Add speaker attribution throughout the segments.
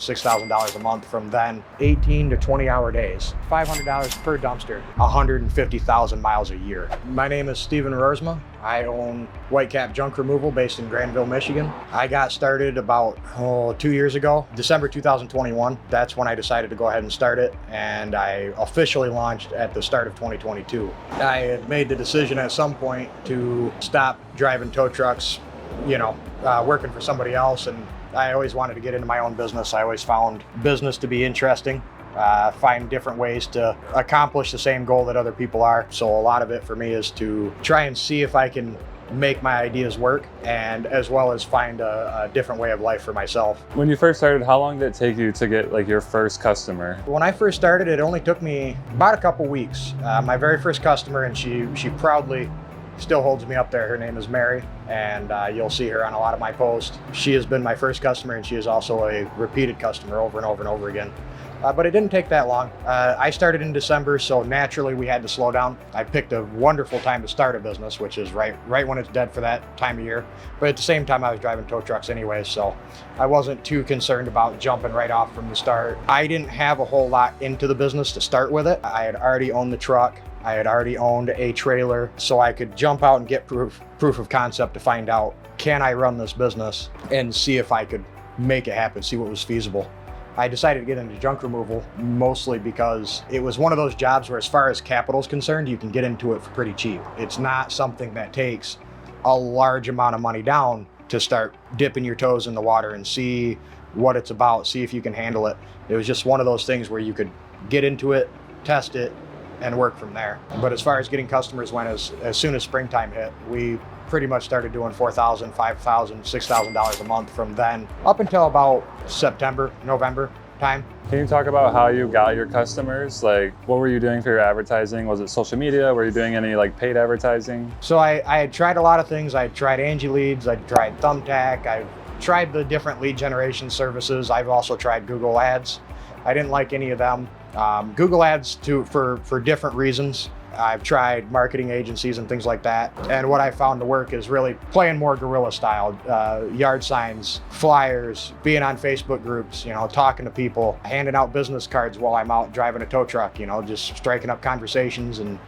Speaker 1: $6,000 a month from then. 18 to 20 hour days, $500 per dumpster, 150,000 miles a year. My name is Steven Roersma. I own Whitecap Junk Removal based in Granville, Michigan. I got started about 2 years ago, December 2021. That's when I decided to go ahead and start it, and I officially launched at the start of 2022. I had made the decision at some point to stop driving tow trucks, working for somebody else, and I always wanted to get into my own business. I always found business to be interesting. Find different ways to accomplish the same goal that other people are. So a lot of it for me is to try and see if I can make my ideas work, and as well as find a different way of life for myself.
Speaker 2: When you first started, how long did it take you to get your first customer?
Speaker 1: When I first started, it only took me about a couple weeks. My very first customer, and she proudly still holds me up there. Her name is Mary, and you'll see her on a lot of my posts. She has been my first customer, and she is also a repeated customer over and over and over again. But it didn't take that long. I started in December, so naturally we had to slow down. I picked a wonderful time to start a business, which is right when it's dead for that time of year. But at the same time, I was driving tow trucks anyway, so I wasn't too concerned about jumping right off from the start. I didn't have a whole lot into the business to start with it. I had already owned the truck. I had already owned a trailer, so I could jump out and get proof of concept to find out, can I run this business, and see if I could make it happen, see what was feasible. I decided to get into junk removal mostly because it was one of those jobs where, as far as capital is concerned, you can get into it for pretty cheap. It's not something that takes a large amount of money down to start dipping your toes in the water and see what it's about, see if you can handle it. It was just one of those things where you could get into it, test it, and work from there. But as far as getting customers went, as soon as springtime hit, we pretty much started doing $4,000, $5,000, $6,000 a month from then up until about September, November time.
Speaker 2: Can you talk about how you got your customers? What were you doing for your advertising? Was it social media? Were you doing any paid advertising?
Speaker 1: So I had tried a lot of things. I tried Angie Leads, I tried Thumbtack, I tried the different lead generation services. I've also tried Google Ads. I didn't like any of them. Google Ads for different reasons. I've tried marketing agencies and things like that. And what I found to work is really playing more guerrilla style, yard signs, flyers, being on Facebook groups, talking to people, handing out business cards while I'm out driving a tow truck, just striking up conversations and,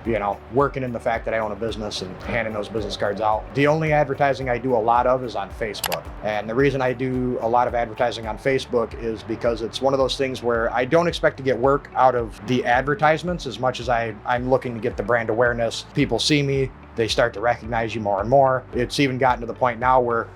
Speaker 1: working in the fact that I own a business and handing those business cards out. The only advertising I do a lot of is on Facebook. And the reason I do a lot of advertising on Facebook is because it's one of those things where I don't expect to get work out of the advertisements as much as I'm looking to get the brand awareness. People see me, they start to recognize you more and more. It's even gotten to the point now where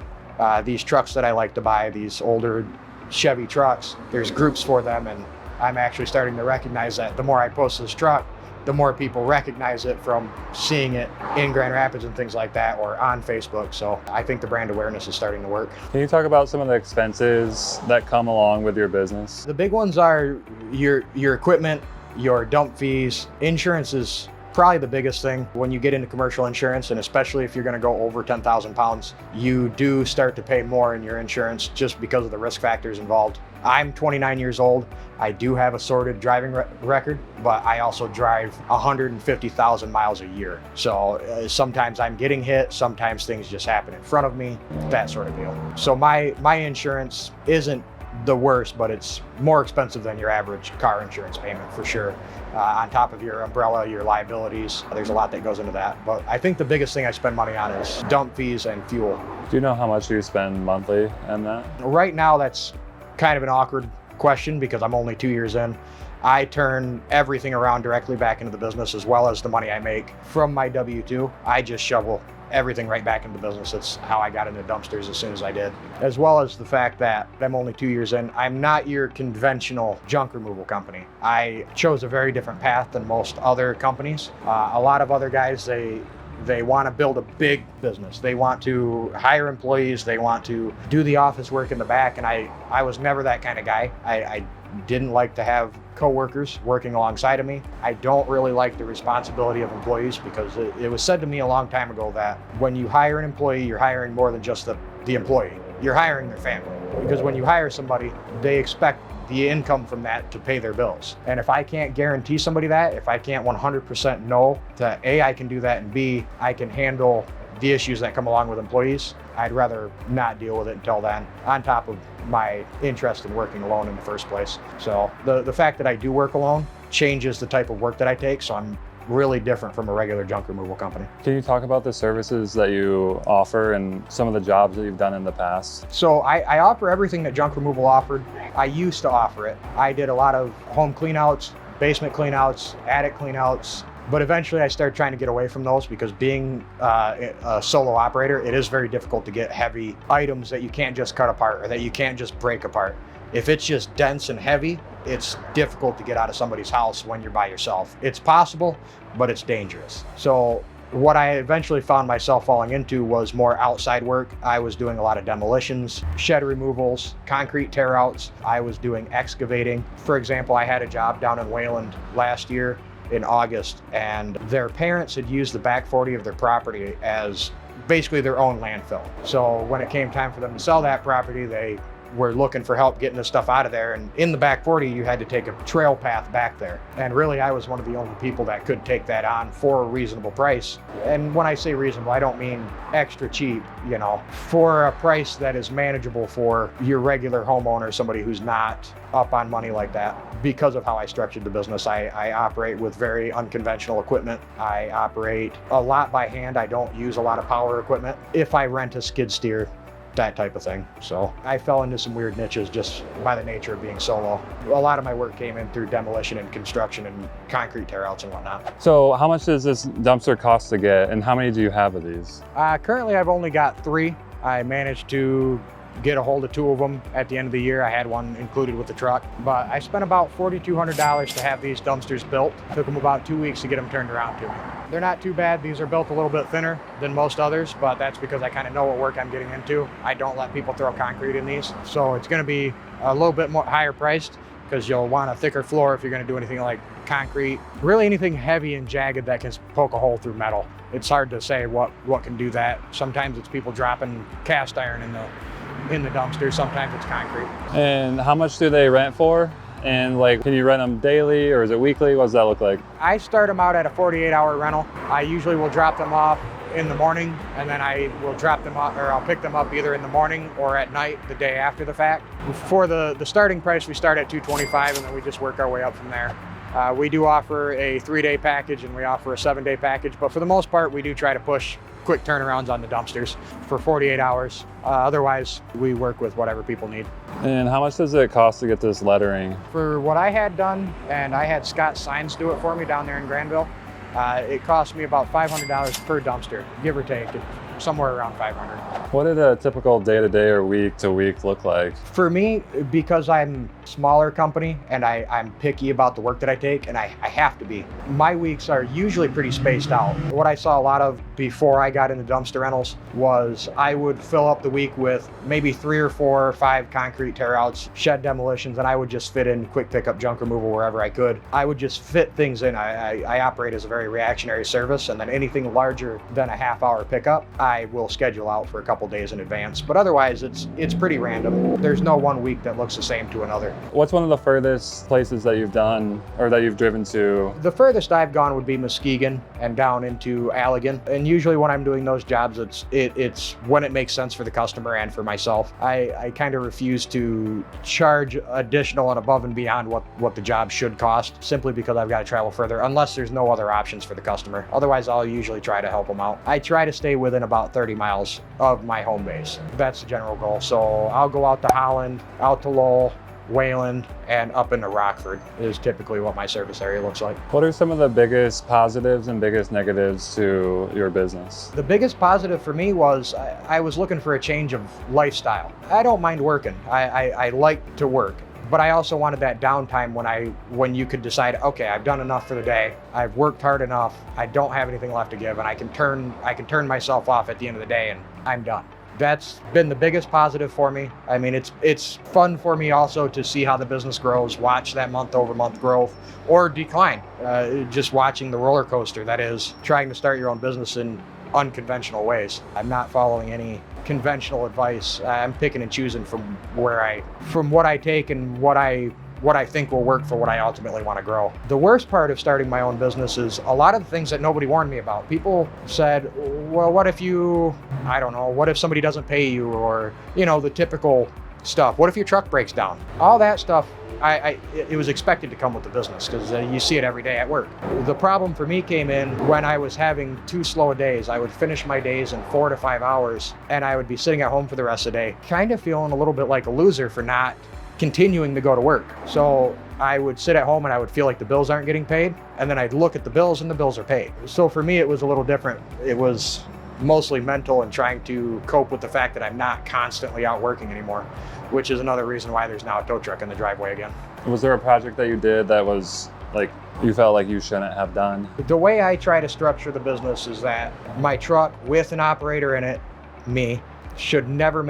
Speaker 1: these trucks that I like to buy, these older Chevy trucks, there's groups for them, and I'm actually starting to recognize that the more I post this truck, the more people recognize it from seeing it in Grand Rapids and things like that, or on Facebook. So I think the brand awareness is starting to work.
Speaker 2: Can you talk about some of the expenses that come along with your business?
Speaker 1: The big ones are your equipment, your dump fees. Insurance is probably the biggest thing. When you get into commercial insurance, and especially if you're going to go over 10,000 pounds, you do start to pay more in your insurance just because of the risk factors involved. I'm 29 years old. I do have a sorted driving record, but I also drive 150,000 miles a year. So sometimes I'm getting hit, sometimes things just happen in front of me, that sort of deal. So my insurance isn't the worst, but it's more expensive than your average car insurance payment for sure. On top of your umbrella, your liabilities, there's a lot that goes into that. But I think the biggest thing I spend money on is dump fees and fuel.
Speaker 2: Do you know how much you spend monthly on that?
Speaker 1: Right now, that's kind of an awkward question because I'm only 2 years in. I turn everything around directly back into the business, as well as the money I make from my W-2. I just shovel everything right back into the business. That's how I got into dumpsters as soon as I did. As well as the fact that I'm only 2 years in, I'm not your conventional junk removal company. I chose a very different path than most other companies. A lot of other guys, they want to build a big business. They want to hire employees. They want to do the office work in the back. And I was never that kind of guy. I didn't like to have coworkers working alongside of me. I don't really like the responsibility of employees because it was said to me a long time ago that when you hire an employee, you're hiring more than just the employee. you're hiring their family. Because when you hire somebody, they expect the income from that to pay their bills. And if I can't guarantee somebody that, if I can't 100% know that A, I can do that, and B, I can handle the issues that come along with employees, I'd rather not deal with it until then, on top of my interest in working alone in the first place. So the fact that I do work alone changes the type of work that I take, so I'm really different from a regular junk removal company.
Speaker 2: Can you talk about the services that you offer and some of the jobs that you've done in the past?
Speaker 1: So I offer everything that junk removal offered. I used to offer it. I did a lot of home cleanouts, basement cleanouts, attic cleanouts, but eventually I started trying to get away from those because being a solo operator, it is very difficult to get heavy items that you can't just cut apart or that you can't just break apart. If it's just dense and heavy, it's difficult to get out of somebody's house when you're by yourself. It's possible, but it's dangerous. So what I eventually found myself falling into was more outside work. I was doing a lot of demolitions, shed removals, concrete tear outs. I was doing excavating. For example, I had a job down in Wayland last year in August, and their parents had used the back 40 of their property as basically their own landfill. So when it came time for them to sell that property, they were looking for help getting the stuff out of there. And in the back 40, you had to take a trail path back there. And really, I was one of the only people that could take that on for a reasonable price. And when I say reasonable, I don't mean extra cheap, you know, for a price that is manageable for your regular homeowner, somebody who's not up on money like that. Because of how I structured the business, I operate with very unconventional equipment. I operate a lot by hand. I don't use a lot of power equipment. If I rent a skid steer, that type of thing. So I fell into some weird niches just by the nature of being solo. A lot of my work came in through demolition and construction and concrete tear outs and whatnot.
Speaker 2: So how much does this dumpster cost to get, and how many do you have of these?
Speaker 1: Currently I've only got 3. I managed to get a hold of 2 of them at the end of the year. I had one included with the truck, but I spent about $4,200 to have these dumpsters built. It took them about 2 weeks to get them turned around to me. They're not too bad. These are built a little bit thinner than most others, but that's because I kind of know what work I'm getting into. I don't let people throw concrete in these. So it's going to be a little bit more higher priced because you'll want a thicker floor if you're going to do anything like concrete. Really anything heavy and jagged that can poke a hole through metal. It's hard to say what can do that. Sometimes it's people dropping cast iron in the dumpster, sometimes it's concrete.
Speaker 2: And how much do they rent for? And like, can you rent them daily or is it weekly? What does that look like?
Speaker 1: I start them out at a 48-hour rental. I usually will drop them off in the morning, and then I will drop them off, or I'll pick them up either in the morning or at night the day after the fact. For the starting price, we start at $225, and then we just work our way up from there. We do offer a 3-day package and we offer a 7-day package, but for the most part, we do try to push quick turnarounds on the dumpsters for 48 hours. Otherwise, we work with whatever people need.
Speaker 2: And how much does it cost to get this lettering?
Speaker 1: For what I had done, and I had Scott Signs do it for me down there in Granville, it cost me about $500 per dumpster, give or take, somewhere around $500.
Speaker 2: What did a typical day-to-day or week-to-week look like?
Speaker 1: For me, because I'm a smaller company and I'm picky about the work that I take, and I have to be, my weeks are usually pretty spaced out. What I saw a lot of before I got into dumpster rentals was I would fill up the week with maybe 3 or 4 or 5 concrete tear outs, shed demolitions, and I would just fit in quick pickup junk removal wherever I could. I would just fit things in. I operate as a very reactionary service, and then anything larger than a half-hour pickup, I will schedule out for a couple days in advance. But otherwise, it's pretty random. There's no one week that looks the same to another.
Speaker 2: What's one of the furthest places that you've done or that you've driven to?
Speaker 1: The furthest I've gone would be Muskegon and down into Allegan. And usually when I'm doing those jobs, it's when it makes sense for the customer and for myself. I kind of refuse to charge additional and above and beyond what the job should cost, simply because I've got to travel further, unless there's no other options for the customer. Otherwise, I'll usually try to help them out. I try to stay within about 30 miles of my home base. That's the general goal. So I'll go out to Holland, out to Lowell, Wayland, and up into Rockford is typically what my service area looks like.
Speaker 2: What are some of the biggest positives and biggest negatives to your business?
Speaker 1: The biggest positive for me was I was looking for a change of lifestyle. I don't mind working. I like to work. But I also wanted that downtime when you could decide, okay, I've done enough for the day. I've worked hard enough. I don't have anything left to give, and I can turn myself off at the end of the day, and I'm done. That's been the biggest positive for me. I mean, it's fun for me also to see how the business grows, watch that month-over-month growth or decline. Just watching the roller coaster that is trying to start your own business in unconventional ways. I'm not following any conventional advice. I'm picking and choosing from what I take and what I think will work for what I ultimately want to grow. The worst part of starting my own business is a lot of the things that nobody warned me about. People said, well, what if somebody doesn't pay you, or, the typical stuff. What if your truck breaks down? All that stuff, it was expected to come with the business, because you see it every day at work. The problem for me came in when I was having too slow days. I would finish my days in 4 to 5 hours, and I would be sitting at home for the rest of the day, kind of feeling a little bit like a loser for not continuing to go to work. So I would sit at home and I would feel like the bills aren't getting paid, and then I'd look at the bills and the bills are paid. So for me, it was a little different. It was mostly mental and trying to cope with the fact that I'm not constantly out working anymore, which is another reason why there's now a tow truck in the driveway again.
Speaker 2: Was there a project that you did that was like you felt like you shouldn't have done?
Speaker 1: The way I try to structure the business is that my truck with an operator in it, me, should never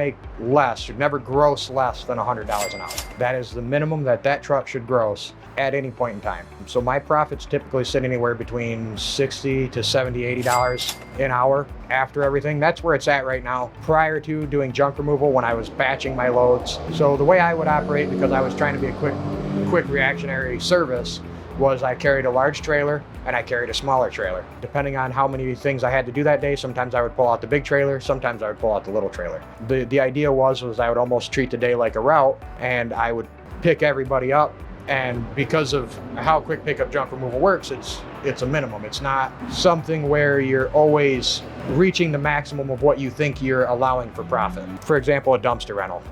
Speaker 1: gross less than $100 an hour. That is the minimum that truck should gross at any point in time. So my profits typically sit anywhere between $60 to $70, $80 an hour after everything. That's where it's at right now. Prior to doing junk removal, when I was batching my loads. So the way I would operate, because I was trying to be a quick reactionary service, was I carried a large trailer and I carried a smaller trailer. Depending on how many things I had to do that day, sometimes I would pull out the big trailer, sometimes I would pull out the little trailer. The idea was I would almost treat the day like a route, and I would pick everybody up. And because of how quick pickup junk removal works, it's a minimum. It's not something where you're always reaching the maximum of what you think you're allowing for profit. For example, a dumpster rental,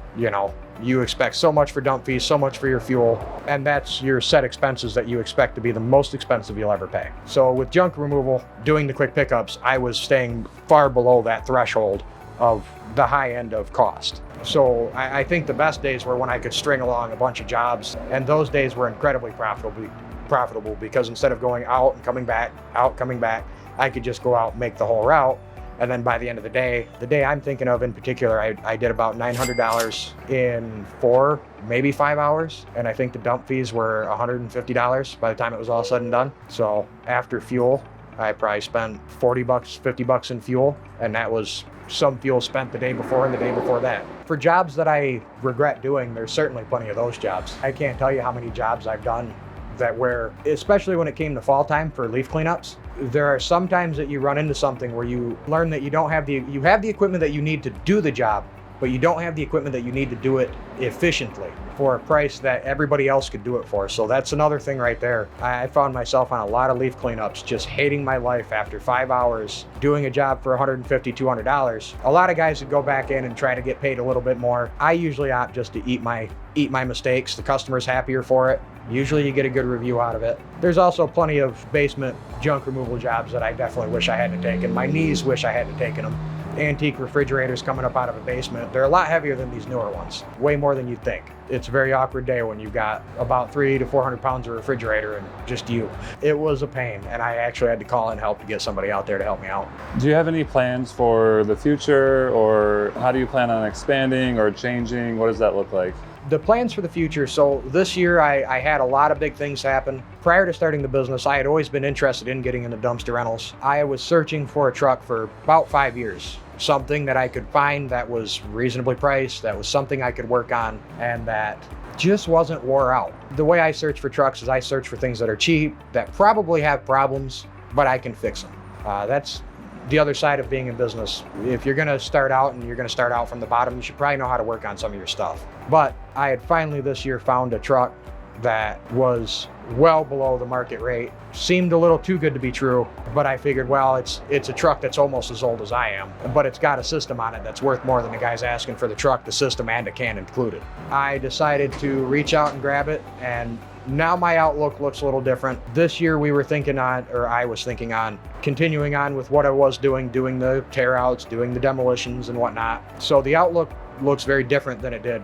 Speaker 1: you expect so much for dump fees, so much for your fuel, and that's your set expenses that you expect to be the most expensive you'll ever pay. So with junk removal, doing the quick pickups, I was staying far below that threshold of the high end of cost. So I think the best days were when I could string along a bunch of jobs, and those days were incredibly profitable because instead of going out and coming back, I could just go out and make the whole route. And then by the end of the day I'm thinking of in particular, I did about $900 in 4, maybe 5 hours. And I think the dump fees were $150 by the time it was all said and done. So after fuel, I probably spent $40, $50 in fuel. And that was some fuel spent the day before and the day before that. For jobs that I regret doing, there's certainly plenty of those jobs. I can't tell you how many jobs I've done that where, especially when it came to fall time for leaf cleanups, there are some times that you run into something where you learn that you have the equipment that you need to do the job, but you don't have the equipment that you need to do it efficiently for a price that everybody else could do it for. So that's another thing right there. I found myself on a lot of leaf cleanups just hating my life after 5 hours doing a job for $150, $200. A lot of guys would go back in and try to get paid a little bit more. I usually opt just to eat my mistakes. The customer's happier for it. Usually you get a good review out of it. There's also plenty of basement junk removal jobs that I definitely wish I hadn't taken. My knees wish I hadn't taken them. Antique refrigerators coming up out of a basement. They're a lot heavier than these newer ones, way more than you'd think. It's a very awkward day when you've got about 300 to 400 pounds of refrigerator and just you. It was a pain, and I actually had to call in help to get somebody out there to help me out.
Speaker 2: Do you have any plans for the future, or how do you plan on expanding or changing? What does that look like?
Speaker 1: The plans for the future. So this year I had a lot of big things happen. Prior to starting the business, I had always been interested in getting into dumpster rentals. I was searching for a truck for about 5 years. Something that I could find that was reasonably priced, that was something I could work on, and that just wasn't wore out. The way I search for trucks is I search for things that are cheap, that probably have problems, but I can fix them. That's the other side of being in business. If you're gonna start out and you're gonna start out from the bottom, you should probably know how to work on some of your stuff. But I had finally this year found a truck that was well below the market rate. Seemed a little too good to be true, but I figured, well, it's a truck that's almost as old as I am, but it's got a system on it that's worth more than the guy's asking for the truck, the system, and a can included. I decided to reach out and grab it, and now my outlook looks a little different. This year I was thinking on continuing on with what I was doing the tear outs, doing the demolitions and whatnot. So the outlook looks very different than it did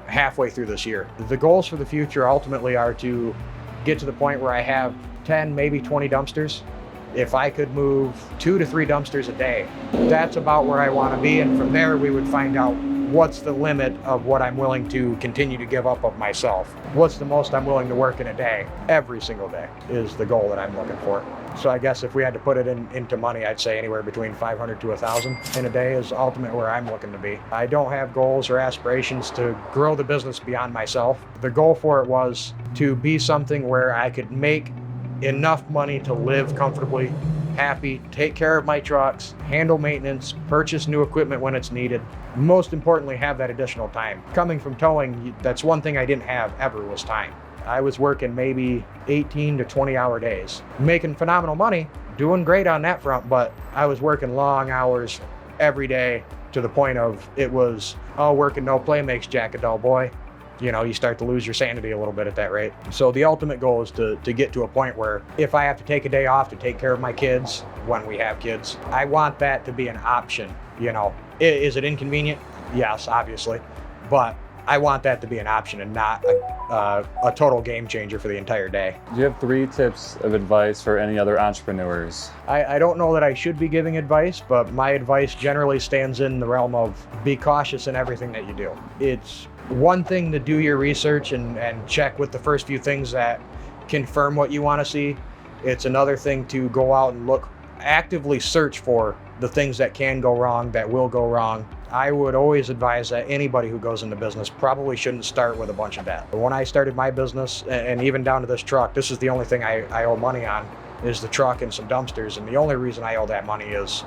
Speaker 1: halfway through this year. The goals for the future ultimately are to get to the point where I have 10, maybe 20 dumpsters. If I could move 2 to 3 dumpsters a day, that's about where I want to be. And from there, we would find out what's the limit of what I'm willing to continue to give up of myself? What's the most I'm willing to work in a day? Every single day is the goal that I'm looking for. So I guess if we had to put it into money, I'd say anywhere between 500 to 1,000 in a day is ultimately where I'm looking to be. I don't have goals or aspirations to grow the business beyond myself. The goal for it was to be something where I could make enough money to live comfortably, happy, take care of my trucks, handle maintenance, purchase new equipment when it's needed. Most importantly, have that additional time. Coming from towing, that's one thing I didn't have ever was time. I was working maybe 18 to 20 hour days, making phenomenal money, doing great on that front, but I was working long hours every day to the point of it was, oh, working no play makes Jack a dull boy. You know, you start to lose your sanity a little bit at that rate. So the ultimate goal is to get to a point where if I have to take a day off to take care of my kids, when we have kids, I want that to be an option. You know, is it inconvenient? Yes, obviously, but I want that to be an option and not a total game changer for the entire day.
Speaker 2: Do you have 3 tips of advice for any other entrepreneurs?
Speaker 1: I don't know that I should be giving advice, but my advice generally stands in the realm of be cautious in everything that you do. It's one thing to do your research and check with the first few things that confirm what you want to see. It's another thing to go out and actively search for the things that can go wrong, that will go wrong. I would always advise that anybody who goes into business probably shouldn't start with a bunch of debt. When I started my business, and even down to this truck, this is the only thing I owe money on, is the truck and some dumpsters. And the only reason I owe that money is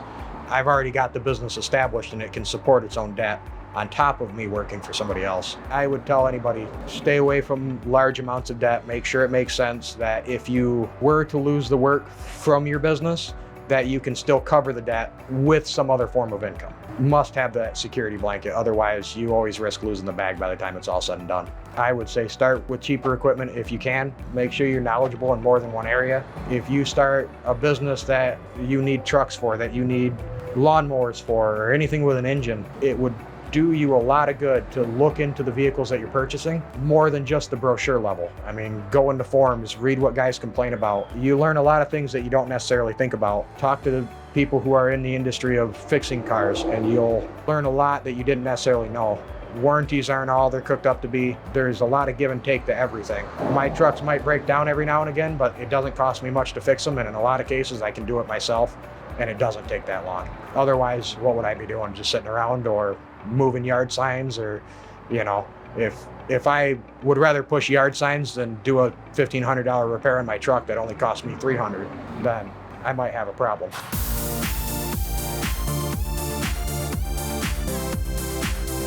Speaker 1: I've already got the business established and it can support its own debt on top of me working for somebody else. I would tell anybody, stay away from large amounts of debt. Make sure it makes sense that if you were to lose the work from your business, that you can still cover the debt with some other form of income. Must have that security blanket, otherwise you always risk losing the bag by the time it's all said and done. I would say start with cheaper equipment if you can. Make sure you're knowledgeable in more than one area. If you start a business that you need trucks for, that you need lawnmowers for, or anything with an engine, it would do you a lot of good to look into the vehicles that you're purchasing more than just the brochure level. I mean, go into forums, read what guys complain about. You learn a lot of things that you don't necessarily think about. Talk to the people who are in the industry of fixing cars and you'll learn a lot that you didn't necessarily know. Warranties aren't all they're cooked up to be. There's a lot of give and take to everything. My trucks might break down every now and again, but it doesn't cost me much to fix them, and in a lot of cases I can do it myself and it doesn't take that long. Otherwise, what would I be doing? Just sitting around or moving yard signs? Or, you know, if I would rather push yard signs than do a $1,500 repair on my truck that only cost me $300, then I might have a problem.